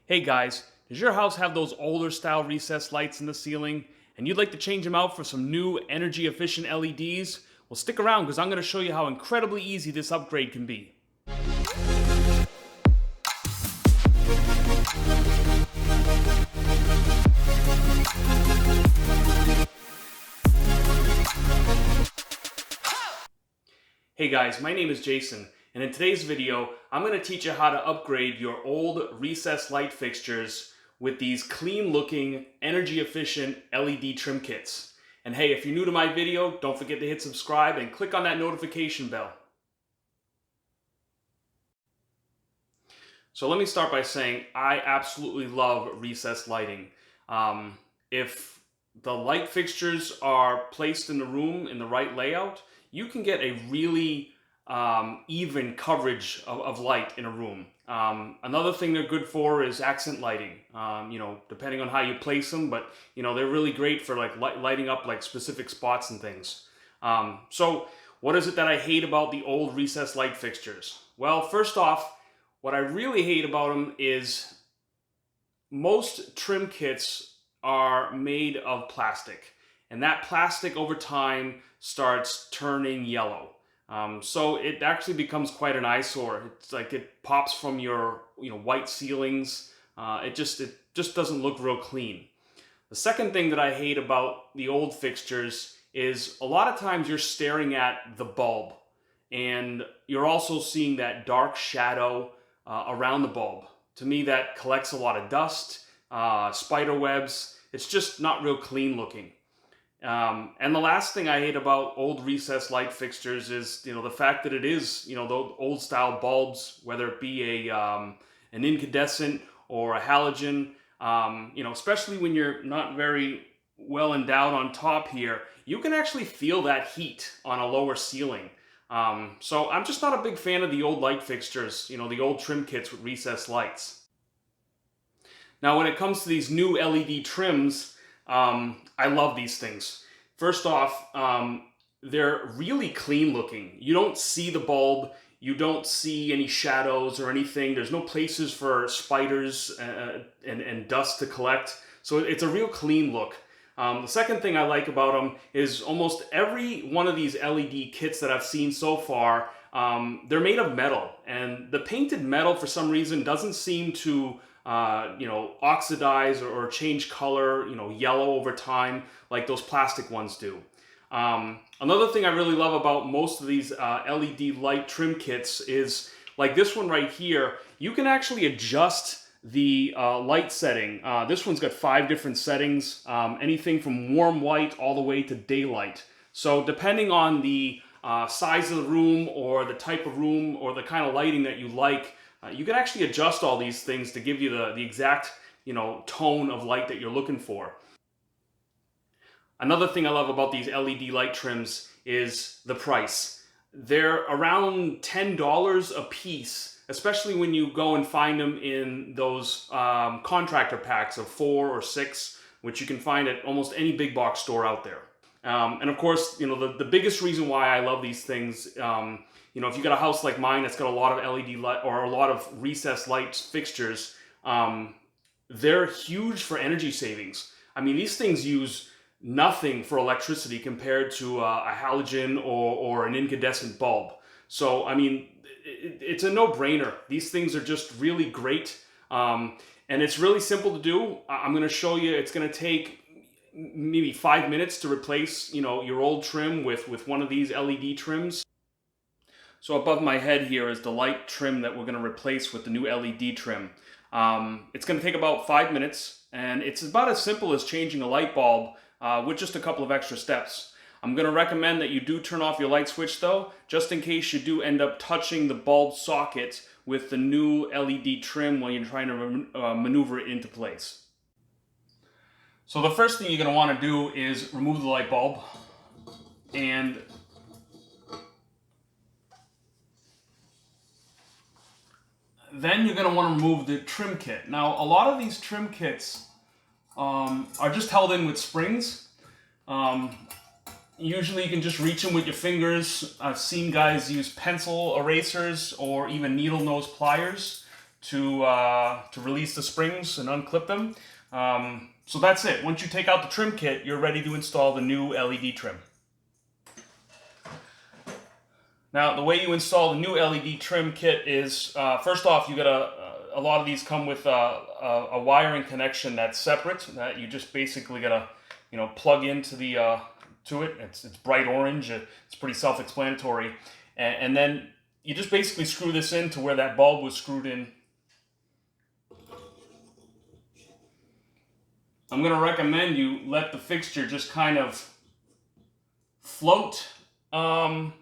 Hey guys, does your house have those older style recessed lights in the ceiling and you'd like to change them out for some new energy efficient LEDs? Well, stick around because I'm going to show you how incredibly easy this upgrade can be. Hey guys, my name is Jason, and in today's video, I'm going to teach you how to upgrade your old recessed light fixtures with these clean looking, energy efficient LED trim kits. And hey, if you're new to my video, don't forget to hit subscribe and click on that notification bell. So let me start by saying I absolutely love recessed lighting. If the light fixtures are placed in the room in the right layout, you can get a really even coverage of light in a room. Another thing they're good for is accent lighting, depending on how you place them, but they're really great for like lighting up like specific spots and things. So what is it that I hate about the old recessed light fixtures? Well, first off, what I really hate about them is most trim kits are made of plastic, and that plastic over time starts turning yellow. So it actually becomes quite an eyesore. It's like it pops from your white ceilings. It just doesn't look real clean. The second thing that I hate about the old fixtures is a lot of times you're staring at the bulb and you're also seeing that dark shadow around the bulb. To me, that collects a lot of dust, spider webs. It's just not real clean looking. And the last thing I hate about old recessed light fixtures is, the fact that it is, the old style bulbs, whether it be an incandescent or a halogen, especially when you're not very well endowed on top here, you can actually feel that heat on a lower ceiling. So I'm just not a big fan of the old light fixtures, the old trim kits with recessed lights. Now, when it comes to these new LED trims, I love these things. First off, they're really clean looking. You don't see the bulb, you don't see any shadows or anything. There's no places for spiders and dust to collect. So it's a real clean look. The second thing I like about them is almost every one of these LED kits that I've seen so far, they're made of metal. And the painted metal, for some reason, doesn't seem to oxidize or change color, yellow over time like those plastic ones do. Another thing I really love about most of these LED light trim kits is like this one right here. You can actually adjust the light setting. This one's got 5 different settings, anything from warm white all the way to daylight. So depending on the size of the room or the type of room or the kind of lighting that you like, you can actually adjust all these things to give you the exact tone of light that you're looking for. Another thing I love about these LED light trims is the price. They're around $10 a piece, especially when you go and find them in those contractor packs of 4 or 6, which you can find at almost any big box store out there. And of course, the biggest reason why I love these things, if you got a house like mine that's got a lot of LED light or a lot of recessed light fixtures, they're huge for energy savings. I mean, these things use nothing for electricity compared to a halogen or an incandescent bulb. So, I mean, it's a no-brainer. These things are just really great, and it's really simple to do. I'm going to show you. It's going to take maybe 5 minutes to replace, your old trim with one of these LED trims. So above my head here is the light trim that we're going to replace with the new LED trim. It's going to take about 5 minutes, and it's about as simple as changing a light bulb with just a couple of extra steps. I'm going to recommend that you do turn off your light switch though, just in case you do end up touching the bulb socket with the new LED trim while you're trying to maneuver it into place. So the first thing you're going to want to do is remove the light bulb, and then you're going to want to remove the trim kit. Now, a lot of these trim kits are just held in with springs. Usually you can just reach them with your fingers. I've seen guys use pencil erasers or even needle nose pliers to release the springs and unclip them. So that's it. Once you take out the trim kit, you're ready to install the new LED trim. Now, the way you install the new LED trim kit is, first off, you got a lot of these come with a wiring connection that's separate. That you just basically gotta, plug into the to it. It's bright orange. It's pretty self-explanatory, and then you just basically screw this in to where that bulb was screwed in. I'm gonna recommend you let the fixture just kind of float and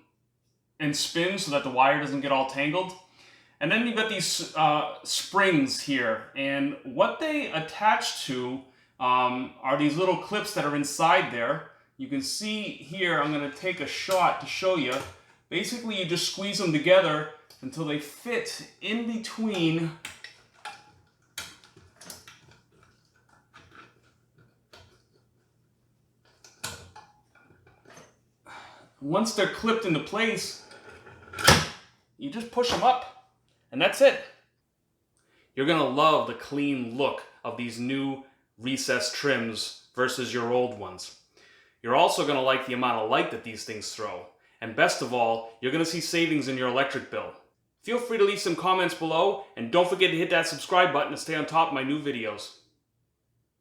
spin so that the wire doesn't get all tangled. And then you've got these springs here, and what they attach to are these little clips that are inside there. You can see here, I'm going to take a shot to show you. Basically, you just squeeze them together until they fit in between once they're clipped into place, you just push them up, and that's it. You're gonna love the clean look of these new recessed trims versus your old ones. You're also gonna like the amount of light that these things throw. And best of all, you're gonna see savings in your electric bill. Feel free to leave some comments below, and don't forget to hit that subscribe button to stay on top of my new videos.